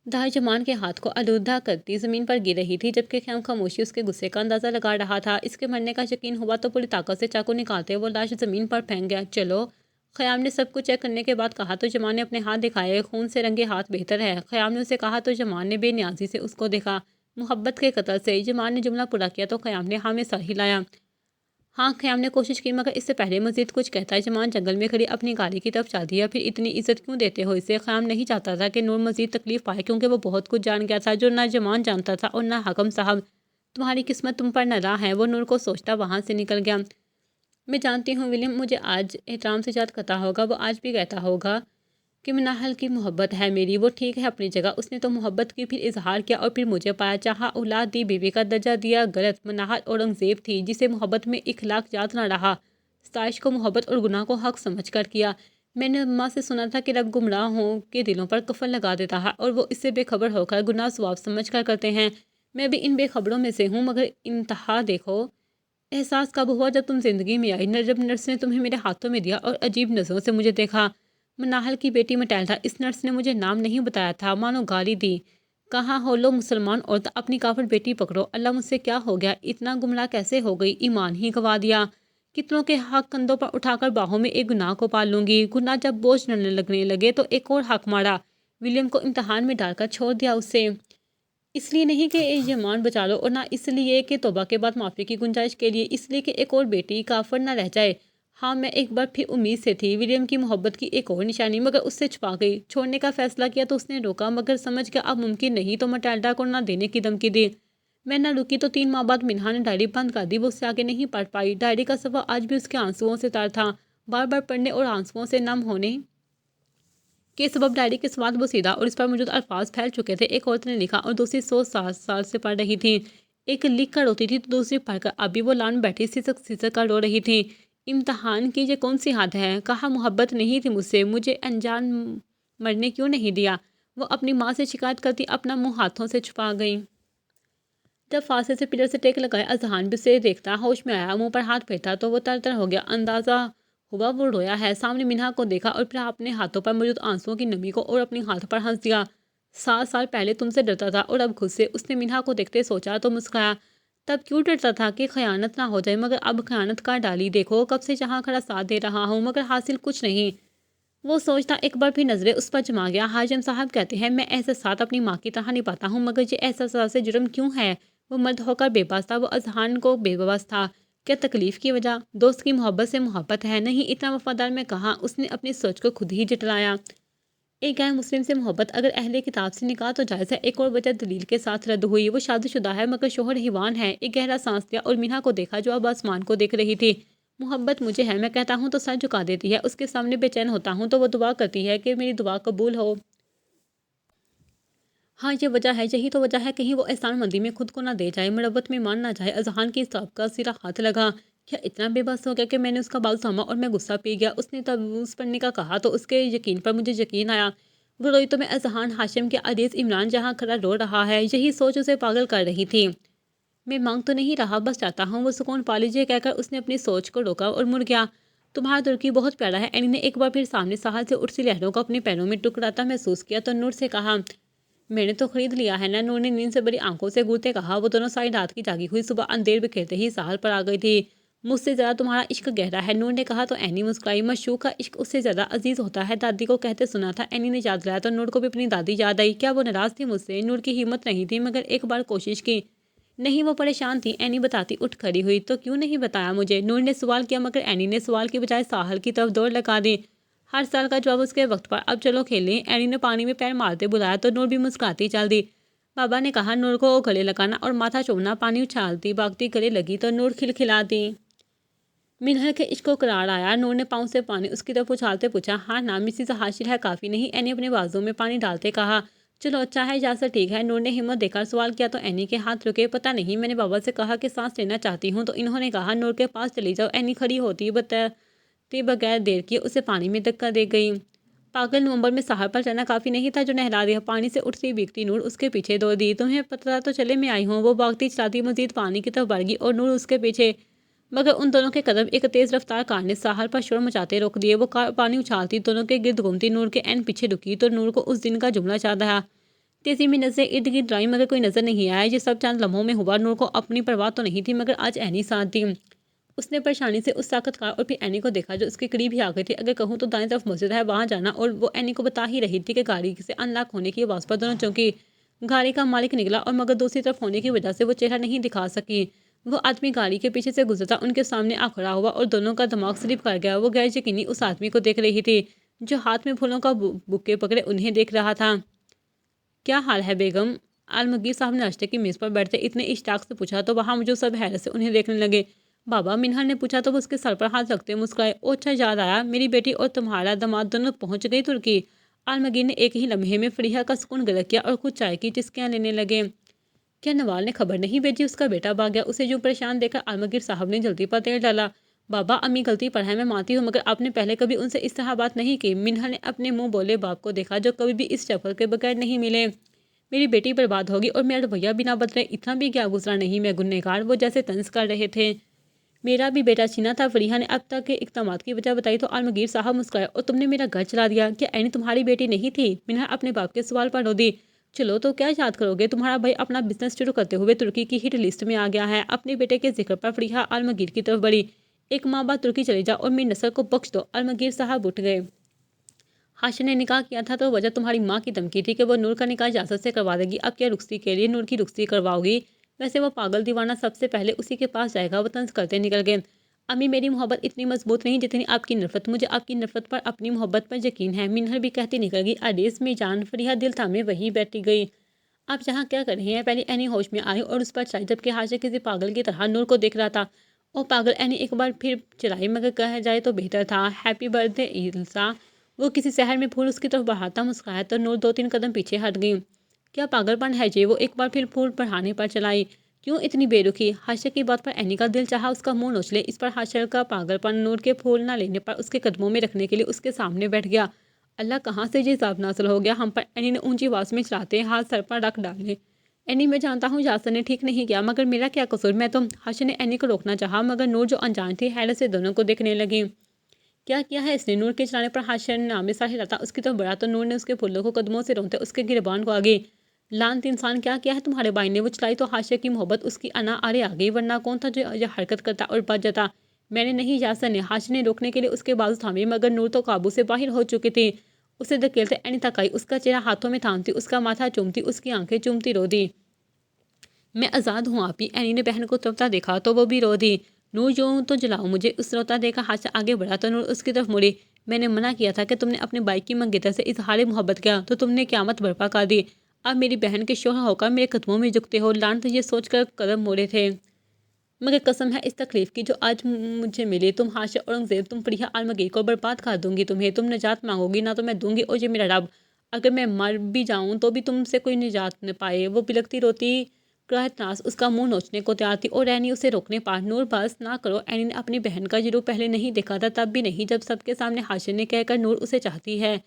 धार जमान के हाथ को आलूदा करती ज़मीन पर गिर रही थी, जबकि ख़याम खामोशी उसके गुस्से का अंदाज़ा लगा रहा था। इसके मरने का यकीन हुआ तो पूरी ताकत से चाकू निकालते वो लाश ज़मीन पर फेंक गया। चलो, ख़याम ने सब कुछ चेक करने के बाद कहा तो जमान ने अपने हाथ दिखाए। खून से रंगे हाथ बेहतर है, ख़याम ने उसे कहा तो जमान ने बेनियाजी से उसको देखा। मोहब्बत के कत्ल से? जमान ने जुमला पूरा किया तो ख़याम ने हाँ में सर हिलाया। हाँ, ख़याम ने कोशिश की, मगर इससे पहले मज़ीद कुछ कहता है जमान जंगल में खड़ी अपनी गाड़ी की तरफ चल दिया। फिर इतनी इज्जत क्यों देते हो इसे? ख़याम नहीं चाहता था कि नूर मज़ीद तकलीफ़ पाए, क्योंकि वो बहुत कुछ जान गया था जो ना जमान जानता था और ना हाकम साहब। तुम्हारी किस्मत तुम पर नरा है, वो नूर को सोचता वहाँ से निकल गया। मैं जानती हूँ विलियम मुझे आज एहतराम से याद करता होगा। वो आज भी कहता होगा कि मनाहल की मोहब्बत है मेरी। वो ठीक है अपनी जगह, उसने तो मोहब्बत की फिर इजहार किया और फिर मुझे पाया, चाहा, औलाद दी, बीवी का दर्जा दिया। गलत। मनाहल औरंगज़ेब थी जिसे मोहब्बत में इखलाक याद ना रहा। सताइश को मोहब्बत और गुनाह को हक समझ कर किया। मैंने अम्मा से सुना था कि रब गुमराहों के दिलों पर कफन लगा देता है और वो इससे बेखबर होकर गुनाह सवाब समझ कर करते हैं। मैं भी इन बेखबरों में से हूँ, मगर इंतहा देखो। एहसास कब हुआ? जब तुम जिंदगी में आई, जब नर्स ने तुम्हें मेरे हाथों में दिया और अजीब नज़रों से मुझे देखा। मनाहल की बेटी मटैल्डा। इस नर्स ने मुझे नाम नहीं बताया था, मानो गाली दी। कहाँ हो लो मुसलमान औरत, अपनी काफिर बेटी पकड़ो। अल्लाह, मुझसे क्या हो गया? इतना गुमराह कैसे हो गई? ईमान ही गवा दिया। कितनों के हक कंधों पर उठाकर बाहों में एक गुनाह को पाल लूंगी। गुनाह जब बोझ न लगने लगे तो एक और हक मारा। विलियम को इम्तहान में डालकर छोड़ दिया उसे। इसलिए नहीं कि ईमान बचा लो, और ना इसलिए कि तौबा के बाद माफ़ी की गुंजाइश के लिए, इसलिए कि एक और बेटी काफर ना रह जाए। हाँ, मैं एक बार फिर उम्मीद से थी। विलियम की मोहब्बत की एक और निशानी, मगर उससे छुपा गई। छोड़ने का फैसला किया तो उसने रोका, मगर समझ गया अब मुमकिन नहीं तो मटैल्डा को ना देने की धमकी दी। मैं ना रुकी तो 3 माह बाद मिन्हा ने डायरी बंद कर दी। वो उससे आगे नहीं पढ़ पाई। डायरी का सफ़ा आज भी उसके आंसुओं से तर था। बार बार पढ़ने और आंसुओं से नम होने के सबब डायरी के स्वाद बोसीदा और इस पर मौजूद अल्फाज फैल चुके थे। एक औरत ने लिखा और दूसरी 107 साल से पढ़ रही थी। एक लिख कर रोती थी तो दूसरी पढ़कर। अभी वो लान बैठी सिसक सिसक कर रो रही थी। इम्तहान की ये कौन सी हद है? कहा मोहब्बत नहीं थी मुझसे, मुझे अनजान मरने क्यों नहीं दिया? वो अपनी माँ से शिकायत करती अपना मुँह हाथों से छुपा गई। जब फांसे से पिलर से टेक लगाए अजहान भी उसे देखता, होश में आया, मुंह पर हाथ फेरता तो वो तर हो गया। अंदाजा हुआ वो रोया है। सामने मिन्हा को देखा और फिर अपने हाथों पर मौजूद आंसुओं की नमी को और अपने हाथ पर हंस दिया। 7 साल पहले तुमसे डरता था और अब खुद से। उसने मिन्हा को देखते सोचा तो मुस्कुराया। तब क्यों डरता था कि खयानत ना हो जाए, मगर अब खयानत कर डाली। देखो कब से जहाँ खड़ा साथ दे रहा हूँ मगर हासिल कुछ नहीं। वो सोचता एक बार फिर नजरें उस पर जमा गया। हाजिम साहब कहते हैं मैं ऐसा साथ अपनी माँ की तरह निभाता हूँ, मगर ये ऐसा सजा से जुर्म क्यों है? वो मर्द होकर बेबस था, वो अजहान को बेबस था। क्या तकलीफ की वजह? दोस्त की मोहब्बत से मोहब्बत है, नहीं इतना वफादार मैं कहा। उसने अपनी सोच को खुद ही जटलाया। एक गैर मुस्लिम से मोहब्बत अगर अहले किताब से निकाह तो जायज़ है। एक और वजह दलील के साथ रद्द हुई। वो शादीशुदा है मगर शोहर हिवान है। एक गहरा सांस लिया और मीना को देखा जो अब आसमान को देख रही थी। मोहब्बत मुझे है, मैं कहता हूँ तो सर झुका देती है। उसके सामने बेचैन होता हूँ तो वो दुआ करती है कि मेरी दुआ कबूल हो। हाँ ये वजह है, यही तो वजह है, कहीं वो एहसान मंदी में खुद को ना दे जाए, मुरब्बत में मान ना जाए। अजहान की साहब का सिरा हाथ लगा। क्या इतना बेबस हो गया कि मैंने उसका बाल सामा और मैं गुस्सा पी गया? उसने तब उस पढ़ने का कहा तो उसके यकीन पर मुझे यकीन आया। वो रोई तो मैं अजहान हाशिम के अजीज इमरान जहाँ खड़ा रो रहा है। यही सोच उसे पागल कर रही थी। मैं मांग तो नहीं रहा, बस चाहता हूँ वो सुकून पा लीजिए, कहकर उसने अपनी सोच को रोका और मुड़ गया। तुम्हारा तुर्की बहुत प्यारा है। एनी ने एक बार फिर सामने साहल से उठती लहरों को अपने पैरों में टुकड़ाता महसूस किया तो नूर से कहा, मैंने तो खरीद लिया है ना। नूर ने नींद से बड़ी आंखों से घूरते कहा। वो दोनों सारी रात की जागी हुई सुबह अंधेर बिखेरते ही साहल पर आ गई थी। मुझसे ज़्यादा तुम्हारा इश्क गहरा है, नूर ने कहा तो एनी मुस्कुराई। मशूक का इश्क उससे ज़्यादा अजीज होता है, दादी को कहते सुना था। एनी ने याद दिलाया तो नूर को भी अपनी दादी याद आई। क्या वो नाराज़ थी मुझसे? नूर की हिम्मत नहीं थी मगर एक बार कोशिश की। नहीं वो परेशान थी, एनी बताती उठ खड़ी हुई। तो क्यों नहीं बताया मुझे? नूर ने सवाल किया मगर एनी ने सवाल की बजाय साहल की तरफ दौड़ लगा दी। हर साल का जवाब उसके वक्त पर। अब चलो खेलें। एनी ने पानी में पैर मारते बुलाया तो नूर भी मुस्कुराती चल दी। बाबा ने कहा नूर को गले लगाना और माथा चूमना। पानी उछालती भागती गले लगी तो नूर खिलखिलाती। मिनहर के इश्क को करार आया। नूर ने पाँव से पानी उसकी तरफ उछालते पूछा, हाँ ना मिसिज हाशिर है काफ़ी नहीं? एनी अपने बाजू में पानी डालते कहा। चलो अच्छा है, इजाज़त ठीक है। नूर ने हिम्मत देकर सवाल किया तो एनी के हाथ रुके। पता नहीं, मैंने बाबा से कहा कि सांस लेना चाहती हूँ तो इन्होंने कहा नूर के पास चली जाओ। एनी खड़ी होती बताती बगैर देर किए उसे पानी में धक्का दे गई। पागल, नवंबर में सहार पर जाना काफ़ी नहीं था जो नहला दिया। पानी से उठती भीगती नूर उसके पीछे दौड़ दी। तुम्हें पता तो चले मैं आई हूँ। वो भागती चलाती मजीद पानी की तरफ बढ़ गई और नूर उसके पीछे। मगर उन दोनों के कदम एक तेज़ रफ्तार कार ने साहल पर शोर मचाते रोक दिए। वो कार पानी उछालती दोनों के गिर्द घूमती नूर के एन पीछे रुकी तो नूर को उस दिन का जुमला याद आया। तेजी में नजरें इर्द गिर्द आई मगर कोई नजर नहीं आया। ये सब चंद लम्हों में हुआ। नूर को अपनी परवाह तो नहीं थी मगर आज एनी साथ थी। उसने परेशानी से उस ताकतकार और फिर एनी को देखा जो उसके करीब ही आ गई थी। अगर कहूँ तो दाएं तरफ मस्जिद है, वहाँ जाना। और वो एनी को बता ही रही थी कि गाड़ी से अनलॉक होने की आवाज़ पर दोनों चौंकी। गाड़ी का मालिक निकला और मगर दूसरी तरफ होने की वजह से वो चेहरा नहीं दिखा सकी। वो आदमी गाड़ी के पीछे से गुजरता उनके सामने आ खड़ा हुआ और दोनों का दिमाग स्लिप कर गया। वो गैर यकीनी उस आदमी को देख रही थी जो हाथ में फूलों का बुक्के पकड़े उन्हें देख रहा था। क्या हाल है बेगम? आलमगीर साहब ने नाश्ते की मेज़ पर बैठते इतने इश्ताक से पूछा तो वहाँ मुझे सब हैरत से उन्हें देखने लगे। बाबा, मिनहर ने पूछा तो वो उसके सर पर हाथ रखते मुस्कुराए। ओ अच्छा, याद आया, मेरी बेटी और तुम्हारा दामाद दोनों पहुँच गई तुर्की। आलमगीर ने एक ही लम्हे में फरीहा का सुकून गलत किया और खुद चाय की टिस्कियाँ लेने लगे। क्या नवाल ने खबर नहीं भेजी? उसका बेटा भाग गया। उसे यूँ परेशान देखकर आलमगीर साहब ने जल्दी पर तेल डाला। बाबा, अम्मी गलती पर है, मैं मानती हूँ मगर आपने पहले कभी उनसे इस तरह बात नहीं की। मिनहर ने अपने मुंह बोले बाप को देखा जो कभी भी इस चप्पल के बगैर नहीं मिले। मेरी बेटी बर्बाद होगी और मेरा रवैया बिना बदले इतना भी क्या गुजरा नहीं मैं गुनहगार? वो जैसे तंज कर रहे थे। मेरा भी बेटा छीना था। फरीहा ने अब तक के इक़दामात की वजह बताई तो आलमगीर साहब मुस्कुराए। और तुमने मेरा घर चला दिया। क्या ऐनी तुम्हारी बेटी नहीं थी? मिनहा अपने बाप के सवाल पर रो दी। चलो तो क्या याद करोगे? तुम्हारा भाई अपना बिजनेस शुरू करते हुए तुर्की की हिट लिस्ट में आ गया है। अपने बेटे के जिक्र पर फरीहा आलमगीर की तरफ बढ़ी। एक माँ बाप तुर्की चले जाओ और मेरी नस्ल को बख्श दो। आलमगीर साहब उठ गए। हाशिर ने निकाह किया था तो वजह तुम्हारी माँ की धमकी थी कि वो नूर का निकाह इजाज़त से करवा देगी। अब क्या रुखसी के लिए नूर की रुखसी करवाओगी? वैसे वो पागल दीवाना सबसे पहले उसी के पास जाएगा। वो तंज करते निकल गए। अम्मी, मेरी मोहब्बत इतनी मजबूत नहीं जितनी आपकी नफरत। मुझे आपकी नफरत पर अपनी मोहब्बत पर यकीन है। मिनहर भी कहती निकल गई। अडीस में जान फरिया दिल थामे वहीं बैठी गई। आप यहाँ क्या कर रही हैं? पहले एनी होश में आई और उस पर चढ़ी जबकि हाशिर किसी पागल की तरह नूर को देख रहा था। ओ पागल, एनी एक बार फिर चलाई मगर कहा जाए तो बेहतर था। Happy birthday Ilsa. वो किसी शहर में फूल उसकी तरफ बढ़ाता मुस्कुराया तो नूर 2-3 कदम पीछे हट गई। क्या पागलपन है ये? वो एक बार फिर फूल बढ़ाने पर चलाई। क्यों इतनी बेरुखी? हाशिर की बात पर एनी का दिल चाहा उसका मुंह नोच ले। इस पर हाशिर का पागलपन नूर के फूल न लेने पर उसके कदमों में रखने के लिए उसके सामने बैठ गया। अल्लाह, कहाँ से ये हिसाब नाजिल हो गया हम पर? एनी ने ऊंची आवाज़ में चलाते हाथ सर पर रख डाले। एनी, मैं जानता हूँ यासर ने ठीक नहीं किया, मगर मेरा क्या कसूर? मैं तो हाशिर ने एनी को रोकना चाहा, मगर नूर जो अनजान थी हैरत से दोनों को देखने लगी। क्या किया है इसने? नूर के चलाने पर हाशिर ने नामे सा हिलाता उसकी तरफ बढ़ा तो नूर ने उसके फूलों को कदमों से रोनते उसके गिरबान को आगे। लानत इंसान, क्या किया है तुम्हारे भाई ने? वो चलाई तो हाशिर की मोहब्बत उसकी अना आरे आ गई, वरना कौन था जो यह हरकत करता और बच जाता? मैंने नहीं, यासर ने। हाशिर ने रोकने के लिए उसके बाजू थामे, मगर नूर तो काबू से बाहर हो चुकी थी। उसे धकेलते एनी तक आई, उसका चेहरा हाथों में थामती, उसका माथा चूमती, उसकी आंखें चूमती रो दी। मैं आज़ाद हूँ आपी। एनी ने बहन को रोता देखा तो वो भी रो दी। नूर, यूं तो जलाओ मुझे। उस रोता देखा हाशिर आगे बढ़ा तो नूर उसकी तरफ मुड़ी। मैंने मना किया था कि तुमने अपने भाई की मंगेतर से इजहार मोहब्बत किया तो तुमने क़यामत बर्पा कर दी। अब मेरी बहन के शोहर होकर मेरे कदमों में झुकते हो। लानत, ये सोचकर कदम मोड़े थे, मगर कसम है इस तकलीफ की जो आज मुझे मिली। तुम हाशिर औरंगजेब, तुम प्रिया आलमगीर को बर्बाद कर दूंगी तुम्हें। तुम निजात मांगोगी ना तो मैं दूंगी, और ये मेरा रब, अगर मैं मर भी जाऊं तो भी तुमसे कोई निजात न पाए। वो बिलखती रोती त्रास उसका मुंह नोचने को तैयार थी और एनी उसे रोकने पार। नूर, बस ना करो। एनी ने अपनी बहन का जिरू पहले नहीं देखा था, तब भी नहीं जब सबके सामने हाशिर ने कहकर नूर उसे चाहती है।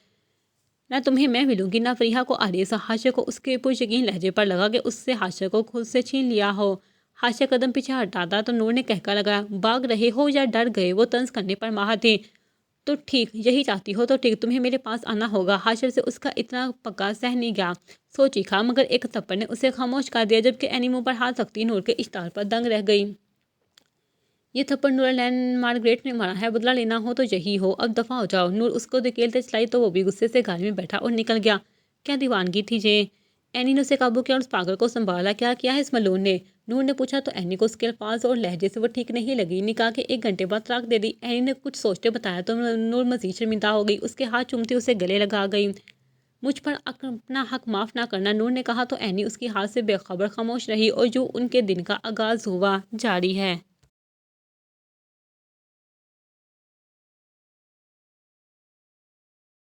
ना तुम्हें मैं मिलूंगी ना फरीहा को आरेस। हाशिर को उसके पुरयकीन लहजे पर लगा कि उससे हाशिर को खुद से छीन लिया हो। हाशिर कदम पीछे हटाता तो नूर ने कहकर लगाया, भाग रहे हो या डर गए? वो तंज करने पर माहिर थे। तो ठीक, यही चाहती हो तो ठीक, तुम्हें मेरे पास आना होगा। हाशिर से उसका इतना पक्का सह नहीं गया, सो चीखा, मगर एक थप्पड़ ने उसे खामोश कर दिया, जबकि एनी मुंह पर हाथ रखती नूर के इश्तार पर दंग रह गई। ये थप्पड़ नूरलैन मार्गरेट ने मारा है, बदला लेना हो तो यही हो, अब दफा हो जाओ। नूर उसको धकेलते चलाई तो वो भी गुस्से से गाड़ी में बैठा और निकल गया। क्या दीवानगी थी ये! एनी ने उसे काबू किया और उस पागल को संभाला। क्या किया है इस मलून ने? नूर ने पूछा तो एनी को उसके अल्फाज और लहजे से वो ठीक नहीं लगी। निकाह के 1 घंटे बाद तलाक दे दी। एनी ने कुछ सोचते बताया तो नूर मजीद शर्मिंदा हो गई। उसके हाथ चूमती उसे गले लगा गई। मुझ पर अपना हक माफ ना करना, नूर ने कहा तो एनी उसकी हाथ से बेखबर खामोश रही और जो उनके दिन का आगाज हुआ जारी है।